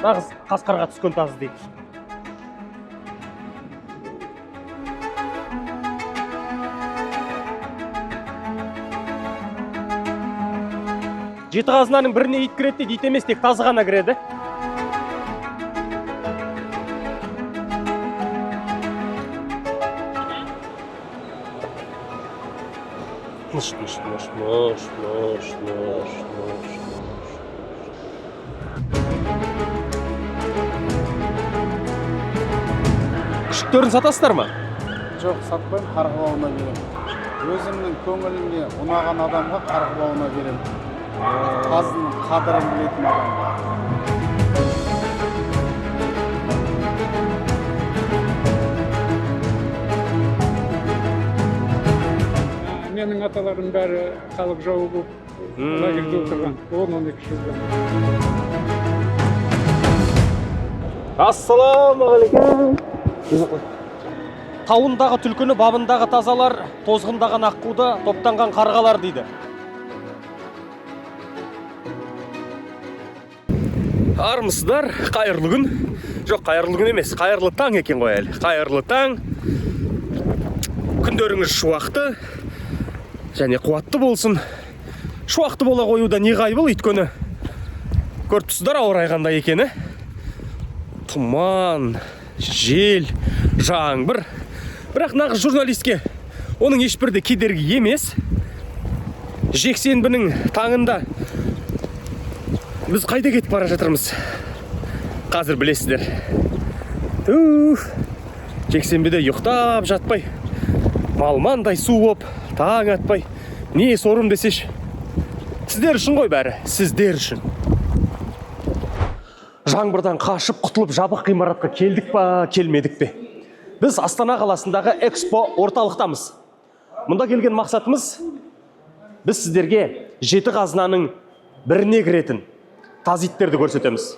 Нағыз қасқарға түскен тазы дейді. Жеті қазынаның біріне ит кіреді дейді, ит емес, тек тазы ғана кіреді. Мыш. Күшіктерін сатасыздар ма? Жоқ, сатпаймын, қарғы бауына беремін. Өзімнің көңілімге ұнаған адамға қарғы бауына беремін. Қазының қадірін білетін адамға. Менің аталарым бәрі халық жауы болып лагерьде отырған. 10-12 жылдан. Ассалаумағалейкум. Тауындағы түлкіні бабындағы тазалар, тозғындаған аққуды топтанған қарғалар дейді. Армысыздар, қайырлы күн. Жоқ, қайырлы күн емес, қайырлы таң екен ғой әлі. Қайырлы таң. Күндеріңіз шуақты және қуатты болсын. Шуақты бола қоюда не ғайбыл, өйткені көріп тұрсыздар ауа райы қандай екені. Тұман, жел, жаңбыр. Бірақ нағыз журналистке оның ешбірде кедергі емес. Жексенбінің таңында біз қайда кетіп бара жатырмыз? Қазір білесіздер. Жексенбіде ұйықтап жатпай, малмандай су боп, таң атпай, не сорым десеш, сіздер үшін ғой бәрі, сіздер үшін. Жаңбырдан қашып құтылып жабық ғимаратқа келдік па, келмедік пе? Біз Астана қаласындағы экспо орталықтамыз. Мұнда келген мақсатымыз, біз сіздерге жеті қазынаның біріне кіретін тазы иттерді көрсетеміз.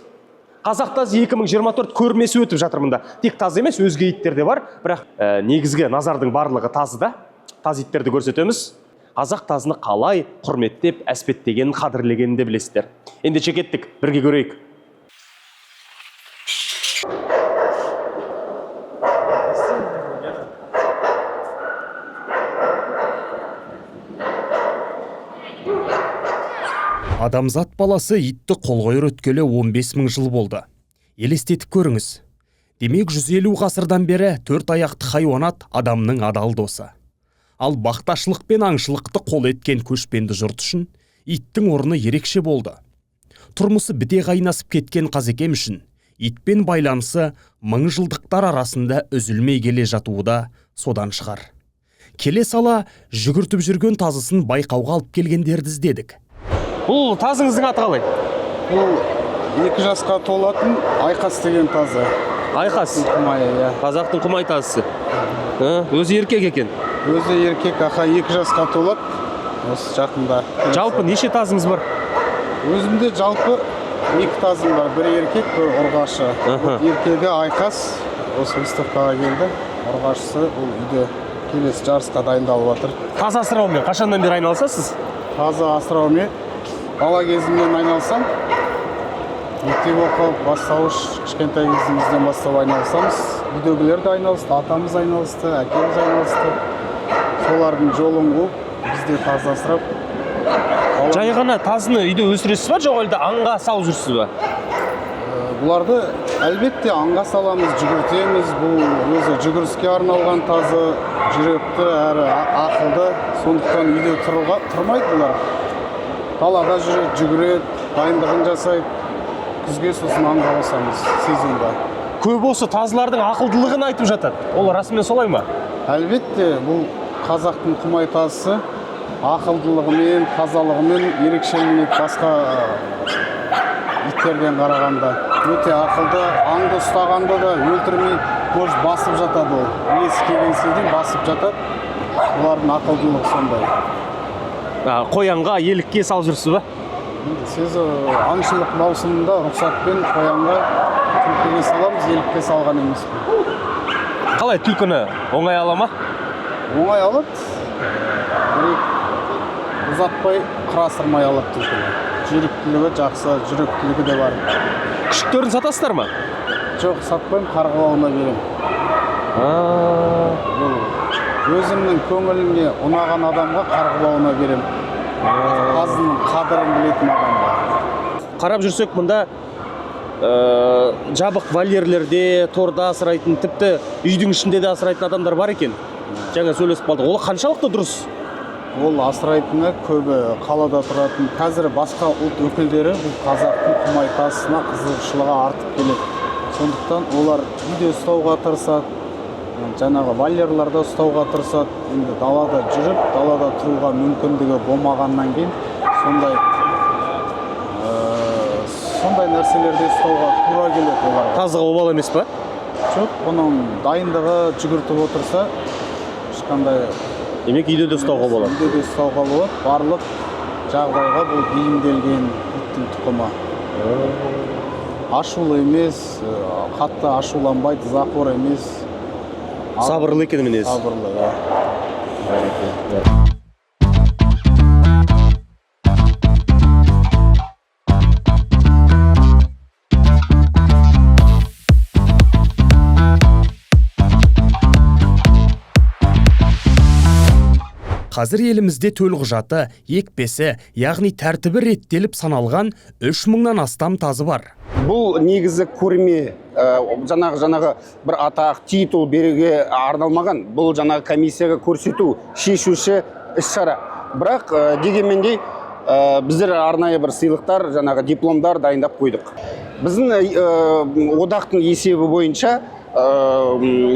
Қазақ тазы 2024 көрмесі өтіп жатыр мұнда. Тек тазы емес, өзге иттер де бар, бірақ негізгі назардың барлығы тазыда. Тазы иттерді көрсетеміз. Қазақ тазыны қалай құрметтеп, әспеттегенін, қадірлегенін де білесіздер. Ендеше кеттік, бірге көрейік. Адамзат баласы итті қол қойыр өткелі 15 000 жыл болды. Елестетіп көріңіз. Демек 150 ғасырдан бері 4 аяқты хайуанат адамның адал досы. Ал бақташылық пен аңшылықты қол еткен көшпенді жұрт үшін иттің орны ерекше болды. Тұрмысы біте қайнасып кеткен Қазекем үшін итпен байланысы 1000 жылдықтар арасында үзілмей келе жатуы да содан шығар. Келе сала жүгіртіп жүрген тазысын байқауға алып келгендерді іздедік. Бұл тазыңыздың аты қалай? Бұл 2 жасқа толатын Айқас деген тазы. Айқас? Құмай, иә. Қазақтың құмай тазысы. Өзі еркек екен? Өзі еркек, 2 жасқа толады. Осы жақында. Жалпы неше тазыңыз бар? Өзімде жалпы 2 тазым бар. Бір еркек, бір ұрғашы. Еркегі Айқас, осы выставкаға келді. Ұрғашысы ол үйде келесі жарысқа дайындалып жатыр. Тазы асыраумен қашаннан бері айналысасыз? Тазы асыраумен бала кезімнен айналсам, мектеп оқып, бастауыш кішкентай кезімізден бастап айналысамыз. Үйдегілер де айналысты, атамыз айналысты, әкеміз айналысты. Солардың жолын қуып, бізде тазы асырап. Жай ғана тазыны үйде өсіресіз ба, жоқ әлде аңға салып жүрсіз ба? Бұларды әлбетте аңға саламыз, жүгіртеміз. Бұл өзі жүгіріске арналған тазы, жүректі әрі ақылды. Сондықтан үйде тұрмайды бұлар. Далада жүреді, жүгіреді, дайындығын жасайды. Күзге сосын аңға қосамыз, сезонда. Көп осы тазылардың ақылдылығын айтып жатады. Ол расымен солай ма? Әлбетте, бұл қазақтың құмай тазысы ақылдылығымен, тазалығымен ерекшеленеді басқа иттерден қарағанда. Өте ақылды, аңды ұстағанда да өлтірмей, көш басып жатады ол. Иесі келген сезден басып жатады. Бұлардың ақылдылығы сондай. Қоянға, елікке салып жүрсіз ба? Сіз аңшылық маусымында рұқсатпен қоянға, түлкіге саламыз, елікке салған емес. Қалай түлкіні оңай ала ма? Оңай алады. Ұзатпай, қырасырмай алады түлкіні. жүйріктілігі жақсы, жүректілігі де бар. Күшіктерін сатасыздар ма? Жоқ, сатпаймын, қарғыбауына беремін. Бұл өзімнің көңіліме ұнаған адамға қарғыбауына беремін. Тазының қадірін білетін адамға. Қарап жүрсек мұнда жабық вольерлерде, торда асырайтын, тіпті үйдің ішінде де асырайтын адамдар бар екен. Жаңа сөйлесіп қалдық. Ол қаншалықты дұрыс? Ол асырайтыны көбі қалада тұратын. Қазір басқа ұлт өкілдері бұл қазақтың құм айтасына қызығушылығы артып келеді. Сондықтан олар үйде ұстауға тырысады, жаңағы вольерларда ұстауға тырысады. Енді далада жүріп, далада тұруға мүмкіндігі болмағаннан кейін сондай нәрселерде ұстауға тура келеді оларға. Тазыға обал емес па? Жоқ, бұның дайындығы жүгіртіп отырса, ешқандай Демек үйде де ұстауға болады. Үйде де ұстауға болады. Барлық жағдайға бұл бейімделген иттің тұқымы. Ашулы емес, қатты ашуланбайды, запор емес. Сабырлы екен мінез. Сабырлы, да. Қазір елімізде төлқұжаты, екпесі, яғни тәртібі реттеліп саналған 3000-нан астам тазы бар. Бұл негізі көрме, жаңағы бір атақ, титул беруге арналмаған. Бұл жаңағы комиссияға көрсету, шешуші іс-шара. Бірақ дегенмендей біздер арнайы бір сыйлықтар, жаңағы дипломдар дайындап қойдық. Біздің одақтың есебі бойынша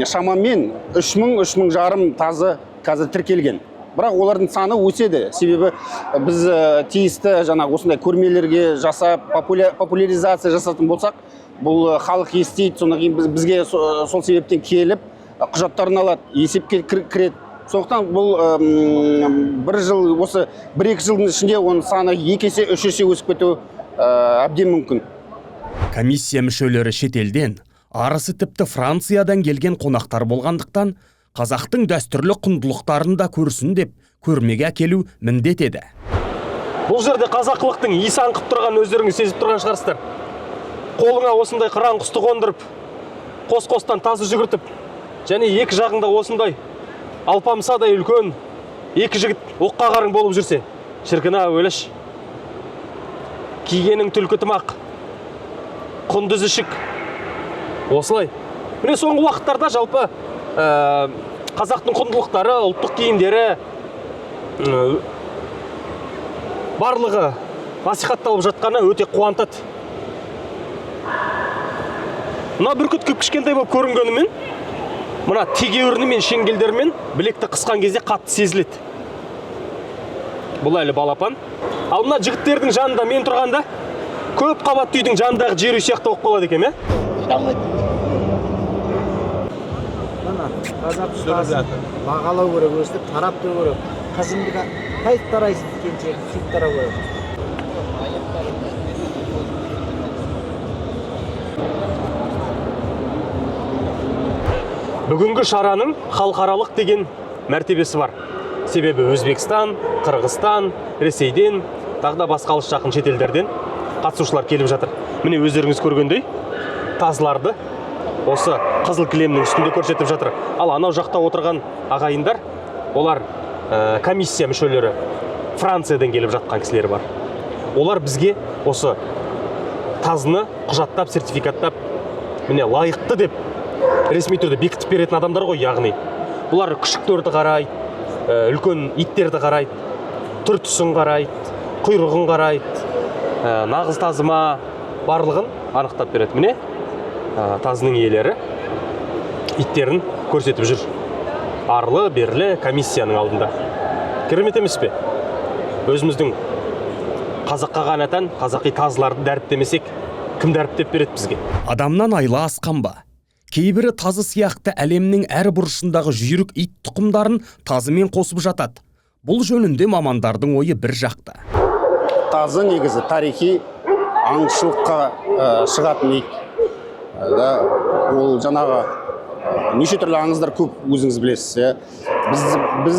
шамамен 3000-3500 тазы қазір тіркелген. Бірақ олардың саны өседі. Себебі біз тиісті жаңағы осындай көрмелерге жасап, популяризация жасатын болсақ, бұл халық естейді, содан кейін бізге сол себептен келіп, құжаттарын алады, есепке кіреді. Сондықтан бұл осы 1-2 жылдың ішінде оның саны 2 есе, 3 есе өсіп кетуі әбден мүмкін. Комиссия мүшелері шетелден, арысы тіпті Франциядан келген қонақтар болғандықтан, қазақтың дәстүрлі құндылықтарын да көрсін деп көрмеге әкелу міндет еді. Бұл жерде қазақылықтың иісі аңқып тұрған өздеріңіз сезіп тұрған шығарсыздар. Қолыңа осындай қыран құсты қондырып, қос-қостан тазы жүгіртіп, және екі жағында осындай алпамсадай үлкен екі жігіт оққа қарың болып жүрсе, шіркін-ау өлеш. Кигенің түлкі тымақ, құндыз ішік. Осылай. Міне соңғы уақыттарда жалпы қазақтың құндылықтары, ұлттық киімдері барлығы насихатталып жатқаны өте қуантады. Мына бүркіт кішкентай болып көрінгенімен, мына тегеуріні мен шеңгелдерімен білекті қысқан кезде қатты сезіледі. Бұл әлі балапан. Ал мына жігіттердің жанында мен тұрғанда көп қабатты үйдің жанындағы жер үй сияқты болып қалады екен, Қазақ ұстасын бағалау керек, өстіп тарап тұру керек. Қызымды да қайт тарайсың дегенше сөйтіп тарау керек. Бүгінгі шараның халықаралық деген мәртебесі бар. Себебі Өзбекстан, Қырғызстан, Ресейден, тағы да басқа алыс жақын шетелдерден қатысушылар келіп жатыр. Міне өздеріңіз көргендей, тазыларды осы қызыл кілемнің үстінде көрсетіп жатыр. Ал анау жақта отырған ағайындар, олар комиссия мүшелері, Франциядан келіп жатқан кісілер бар. Олар бізге осы тазыны құжаттап, сертификаттап, міне лайықты деп ресми түрде бекітіп беретін адамдар ғой, яғни. Бұлар күшіктерді қарайды, үлкен иттерді қарайды, түр-түсін қарайды, құйрығын қарайды, нағыз тазыма барлығын анықтап береді. Міне тазының иелері иттерін көрсетіп жүр. Арлы берлі комиссияның алдында. Керемет емес пе? Өзіміздің қазаққа ғана тән қазақи тазыларды дәріптемесек, кім дәріптеп береді бізге? Адамнан айла асқан ба? Кейбірі тазы сияқты әлемнің әр бұрышындағы жүйрік ит тұқымдарын тазымен қосып жатады. Бұл жөнінде мамандардың ойы бір жақта. Тазы негізі тарихи аңшылыққа шығатын ит. Ол жаңағы неше түрлі аңыздар көп, өзіңіз білесіз.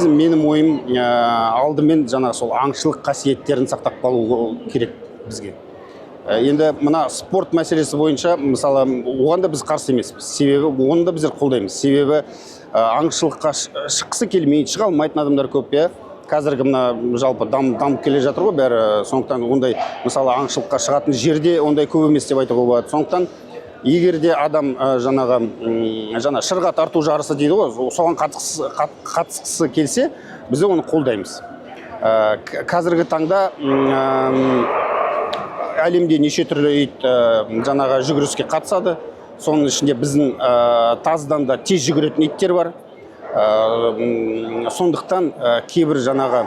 Менің ойым алдымен жаңағы сол аңшылық қасиеттерін сақтап қалу керек. бізге. Енді мына спорт мәселесі бойынша мысалы оған да біз қарсы емеспіз. Себебі оны да біздер қолдаймыз. Себебі аңшылыққа шыққысы келмейді, шыға алмайтын адамдар көп, иә. Қазіргі мына жалпы дамып келе жатыр ғой бәрі. Сондықтан ондай мысалы аңшылыққа шығатын жерде ондай көп емес деп айтуға болады. Сондықтан егер де адам жаңа шырға тарту жарысы дейді ғой, соған қатысқысы келсе, біз оны қолдаймыз. Қазіргі таңда әлемде неше түрлі жаңағы жүгіріске қатысады. Соның ішінде біздің тазыдан да тез жүгіретін иттер бар. Сондықтан кейбір жаңағы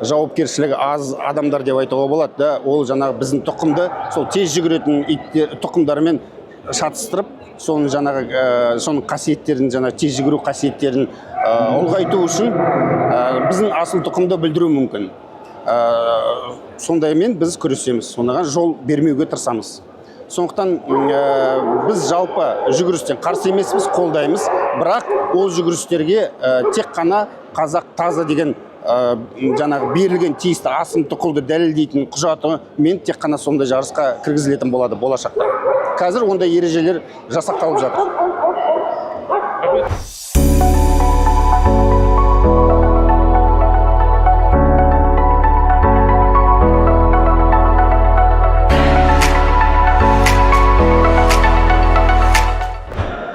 жауапкершілігі аз адамдар деп айтуға болады, да, ол жаңағы біздің тұқымды сол тез жүгіретін тұқымдармен шатыстырып, соның жаңағы соның қасиеттерін, жаңағы тез жүгіру қасиеттерін ұлғайту үшін біздің асыл тұқымды білдіру мүмкін. Сондаймен біз күресеміз, сондаған жол бермеуге тырысамыз. Сондықтан біз жалпы жүгірістен қарсы емеспіз, қолдаймыз, бірақ ол жүгірістерге тек қана қазақ тазы деген жаңағы берілген тиісті асыл тұқымды дәлелдейтін құжаты мен тек қана сондай жарысқа кіргізілетін болады болашақта. Қазір ондай ережелер жасақталып жатыр.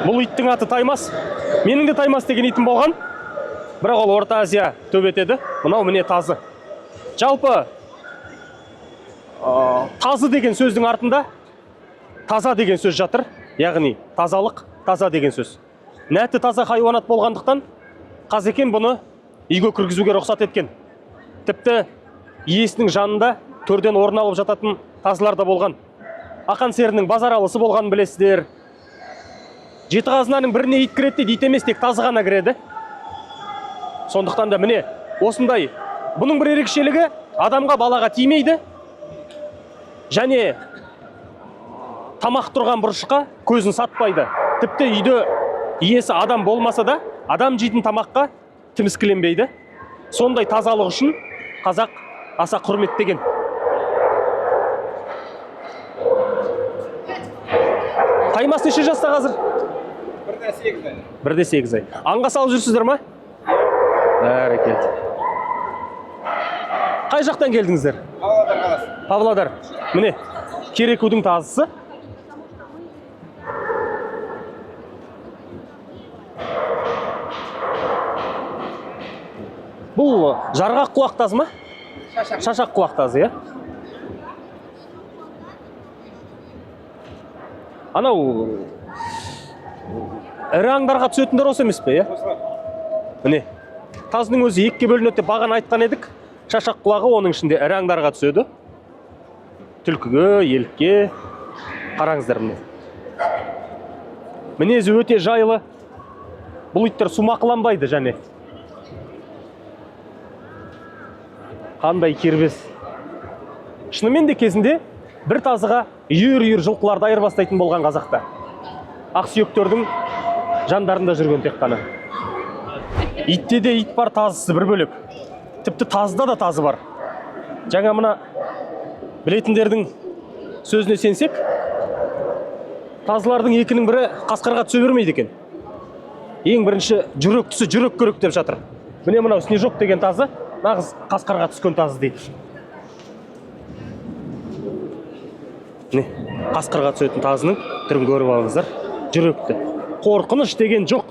Бұл иттің аты Таймас. Менің де Таймас деген итім болған. Бірақ ол Орта Азия төбетеді. Мынау міне тазы. Жалпы тазы деген сөздің артында таза деген сөз жатыр. Яғни тазалық, таза деген сөз. Нәті таза хайуанат болғандықтан Қазекем бұны үйге кіргізуге рұқсат еткен. Тіпті иесінің жанында төрден орын алып жататын тазылар да болған. Ақан серінің базаралысы болған білесіздер. Жеті қазынаның біріне ит кіреді дейді, ит емес, тек тазы ғана кіреді. Сондықтан да міне осындай. Бұның бір ерекшелігі адамға, балаға тимейді. Және тамақ тұрған бұрышқа көзін сатпайды. Тіпті үйде иесі адам болмаса да, адам жейтін тамаққа тіміскіленбейді. Сондай тазалық үшін қазақ аса құрметтеген. Таймас неше жаста қазір? 1-8 ай. 1-8 ай. Аңға салып жүрсіздер ма? Бәрекелді. Қай жақтан келдіңіздер? Павлодар қаласы. Павлодар. Міне, Керекудің тазысы. Бұл жарғақ құлақ тазы ма? Шашақ құлақ тазы, иә? Анау ірі аңдарға түсетіндер осы емес пе, иә? Міне, тазының өзі екіге бөлінеді деп бағана айтқан едік. Шашақ құлағы оның ішінде ірі аңдарға түседі. Түлкіге, елікке. Қараңыздар міне. Мінезі өте жайлы. Бұл иттер сумақыланбайды және. Қандай кербез. Шынымен де кезінде бір тазыға үйір-үйір жылқыларды айырбастайтын болған қазақта. Ақсүйектердің жандарында жүрген тек қана. Итте де ит бар, тазысы бір бөлек. Тіпті тазыда да тазы бар. Жаңа мына білетіндердің сөзіне сенсек, тазылардың екінің бірі қасқарға түсе бермейді екен. Ең бірінші жүрек түсі жүрек көрек деп жатыр. Міне мынау Снежок деген тазы нағыз қасқарға түскен тазы дейді. Міне, қасқырға түсетін тазының түрін көріп алыңыздар. Жүректі. Қорқыныш деген жоқ.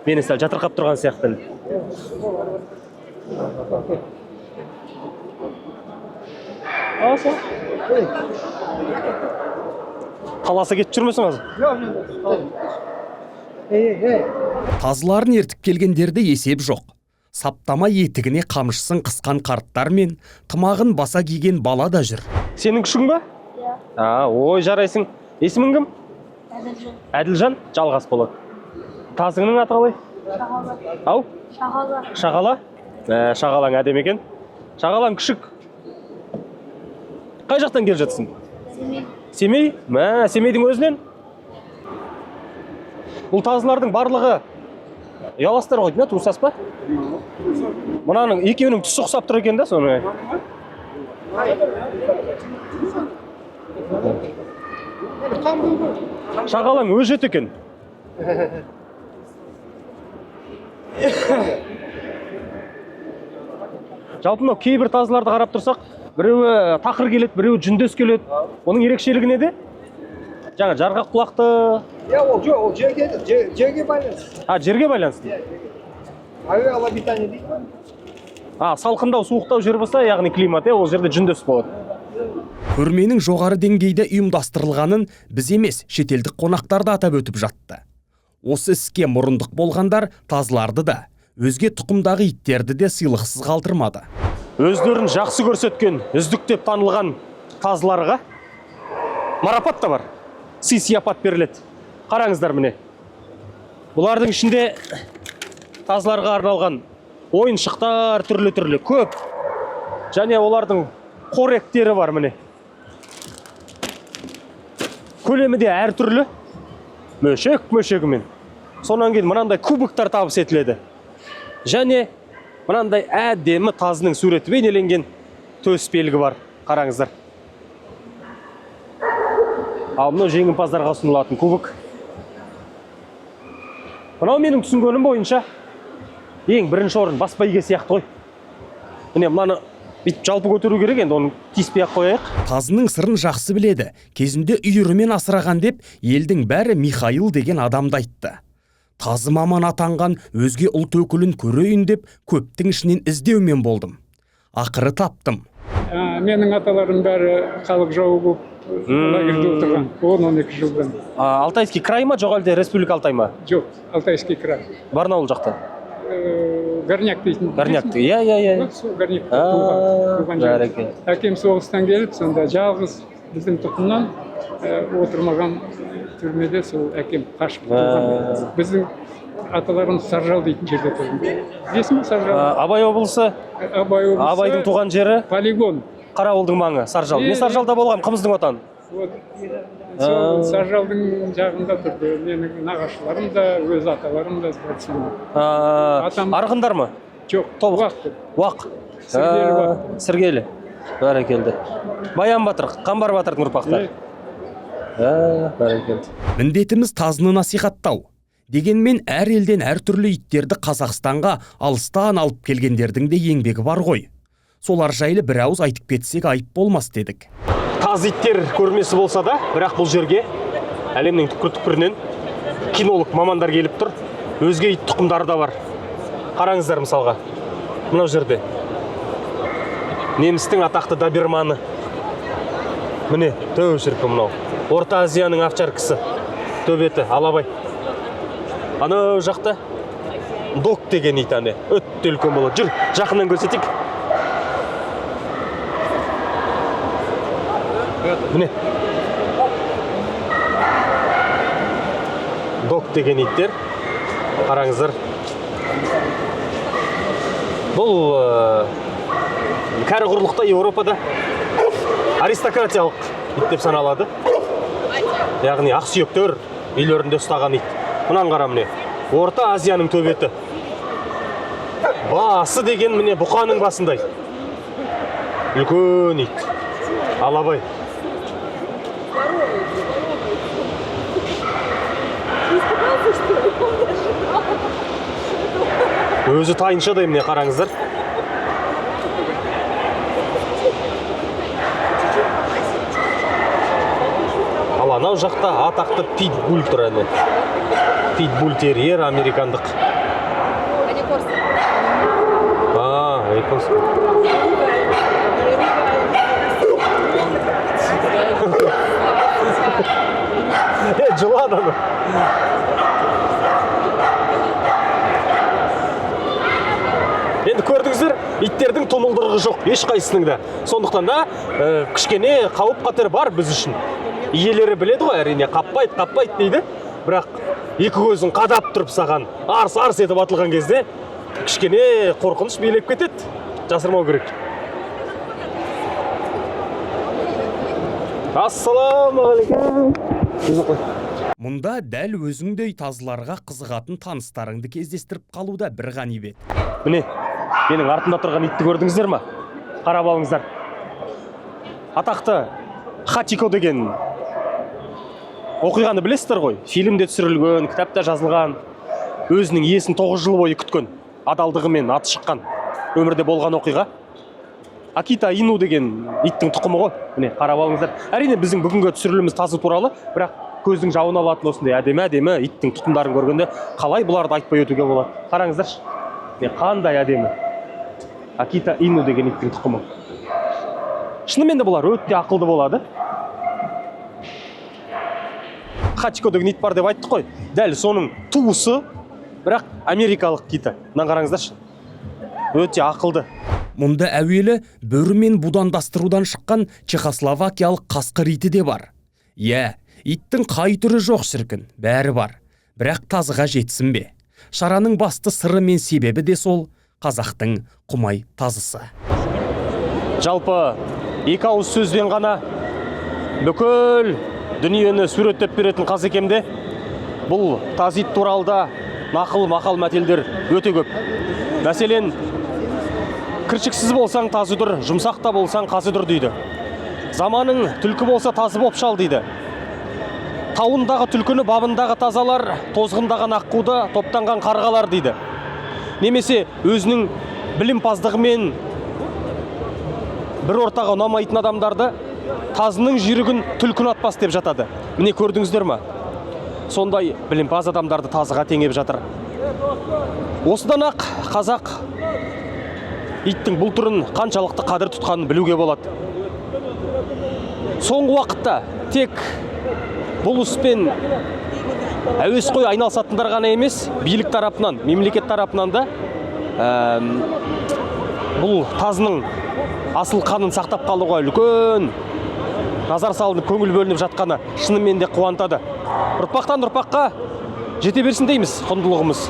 Мені сәл жатырқап тұрған сияқты. Қаласы кетіп жүрмесің азы? Тазыларын ертіп келгендерде есеп жоқ. Саптама етігіне қамшысын қысқан қарттар мен тымағын баса киген бала да жүр. Сенің күшің ба? Ой, жарайсың. Есімің кім? Әділжан. Әділжан, жалғас болады. Тазыңның аты қалай? Шағала. Ау? Шағала. Шағала? Шағалаң әдем екен. Шағалаң күшік. Қай жақтан келіп жатсың? Семей. Семей? Семейдің өзінен? Бұл тазылардың барлығы Ұяластар ғой деймін, туысас па? Мынаның екеуінің түсі ұқсап тұр екен да, соны. Шағалам өжет екен. Жалпы мынау кейбір тазыларды қарап тұрсақ, біреуі тақыр келеді, біреуі жүндес келеді. Оның ерекшелігі неде? Жаңа жарғақ құлақты. Ол жоқ, ол жерге байланысты. Жерге байланысты. Авиал обитание дейді ма? Салқындау, суықтау жер болса, яғни климат, ол жерде жүндес болады. Көрменің жоғары деңгейде ұйымдастырылғанын біз емес, шетелдік қонақтар да атап өтіп жатты. Осы іске мұрындық болғандар тазыларды да, өзге тұқымдағы иттерді де сыйлықсыз қалдырмады. Өздерін жақсы көрсеткен, үздік деп танылған тазыларға марапат та бар. Сый-сияпат беріледі. Қараңыздар міне. Бұлардың ішінде тазыларға арналған ойыншықтар түрлі-түрлі көп. Және олардың қоректері бар міне. Көлемі де әр түрлі. Мөшек-мөшегімен. Сонан кейін мынандай кубоктар табыс етіледі. Және мынандай әдемі тазының суреті бейнеленген төс белгі бар. Қараңыздар. Ал мынау жеңімпаздарға ұсынылатын кубок. Мынау менің түсінгенім бойынша ең бірінші орын бас бәйге сияқты ғой. Міне мынаны бүйтіп жалпы көтеру керек, енді оны тиіспей-ақ қояйық. Тазының сырын жақсы біледі. Кезінде үйірімен асыраған деп елдің бәрі Михаил деген адамды айтты. Тазы маман атанған өзге ұлт өкілін көрейін деп көптің ішінен іздеумен болдым. Ақыры таптым. Менің аталарым бәрі халық жауы болып лагерьде отырған 10-12 жылдан. Алтайский край ма, жоқ әлде республика Алтай ма? Жоқ, Алтайский край. Барнаул жақта. Горняк дейтін. Горнякты, иә. Горнякта туған жер. Бәрекелді. Әкем соғыстан келіп, сонда жалғыз біздің тұқымнан отырмаған түрмеде сол әкем қашып туған. Біздің аталарымыз Саржал дейтін жерде тұрған. Есімі Саржал? Абай облысы, Абай облысы. Абайдың туған жері, полигон. Қарауылдың маңы, Саржал. Мен Саржалда болғам, қымыздың отан. Сол Саржалдың жағында тұрды. Менің нағашыларым да, өз аталарым да бар. Арғындар ма? Жоқ, Уақ. Сіргелі Уақ. Сіргелі. Бәрекелді. Баян Батыр, Қамбар Батырдың ұрпақтары. Бәрекелді. Міндетіміз тазыны насихаттау. Дегенмен әр елден әр түрлі иттерді Қазақстанға алыстан алып келгендердің де еңбегі бар ғой. Солар жайлы бір ауыз айтып кетсек айып болмас дедік. Таз иттер көрмесі болса да, бірақ бұл жерге әлемнің түкпір-түкпірінен кинолог мамандар келіп тұр. Өзге ит тұқымдары да бар. Қараңыздар мысалға. Мынау жерде немістің атақты доберманы. Міне, төу шіркі мынау. Орта Азияның овчаркасы. Төбеті, алабай. Ана жақта док деген ит ане. Өтті үлкен болады. Жүр, жақыннан көрсетейік. Міне. Док деген иттер. Қараңыздар. Бұл кәрі құрлықта Еуропада аристократиялық ит деп саналады. Яғни ақсүйектер үйлерінде ұстаған ит. Мұнан қара міне. Орта Азияның төбеті. Басы деген міне бұқаның басындай. Үлкен ит. Алабай. Өзі тайыншадай міне қараңыздар. Ал анау жақта атақты питбуль тұр әне. Питбуль терьер американдық. Японский. Жылан аны. Енді көрдіңіздер, иттердің тұмылдырығы жоқ, ешқайсының да. Сондықтан да кішкене қауіп қатер бар біз үшін. Иелері біледі ғой, әрине, қаппайды дейді. Бірақ екі көзін қадап тұрып саған арс-арс етіп атылған кезде кішкене қорқыныш билеп кетеді. Жасырмау керек. Ассаламағалейкум. Мұнда дәл өзіңдей тазыларға қызығатын таныстарыңды кездестіріп қалуда бір ғанибет. Міне, менің артымда тұрған итті көрдіңіздер ма? Қарап алыңыздар. Атақты Хатико деген оқиғаны білесіздер ғой? Фильмде түсірілген, кітапта жазылған, өзінің иесін 9 жыл бойы күткен, адалдығымен аты шыққан өмірде болған оқиға. Акита Ину деген иттің тұқымы ғой. Міне, қарап алыңыздар. Әрине біздің бүгінгі түсіріліміз тазы туралы, бірақ көздің жауын алатын осындай әдемі иттің тұқымдарын көргенде қалай бұларды айтпай өтуге болады. Қараңыздаршы. Қандай әдемі. Акита Ину деген иттің тұқымы. Шынымен де бұлар өте ақылды болады. Хатико деген ит бар деп айттық қой. Дәл соның туысы, бірақ америкалық киті. Мына қараңыздаршы. Өте ақылды. Мұнда әуелі бөрі мен будандастырудан шыққан чехословакиялық қасқыр иті де бар. Иә, иттің қай түрі жоқ шіркін, бәрі бар. Бірақ тазыға жетсін бе? Шараның басты сыры мен себебі де сол қазақтың құмай тазысы. Жалпы, екі ауыз сөзбен ғана бүкіл дүниені суреттеп беретін Қазекемде бұл таз ит туралы да нақыл мақал мәтелдер өте көп. Мәселен, кіршіксіз болсаң тазы дүр, жұмсақта болсаң қазы дүр дейді. Заманың түлкі болса тазы боп шал дейді. Тауындағы түлкіні бабындағы тазалар, тозғындаған аққуды топтанған қарғалар дейді. Немесе өзінің білімпаздығымен бір ортаға ұнамайтын адамдарды тазының жүйрігін түлкін атпас деп жатады. Міне көрдіңіздер ма? Сондай білімпаз адамдарды тазыға теңеп жатыр. Осыдан ақ қазақ иттің бұл түрін қаншалықты қадір тұтқанын білуге болады. Соңғы уақытта тек бұл іспен әуесқой айналысатындар ғана емес, билік тарапынан, мемлекет тарапынан да бұл тазының асыл қанын сақтап қалуға үлкен назар салынып, көңіл бөлініп жатқаны шынымен де қуантады. Ұрпақтан ұрпаққа жете берсін дейміз құндылығымыз.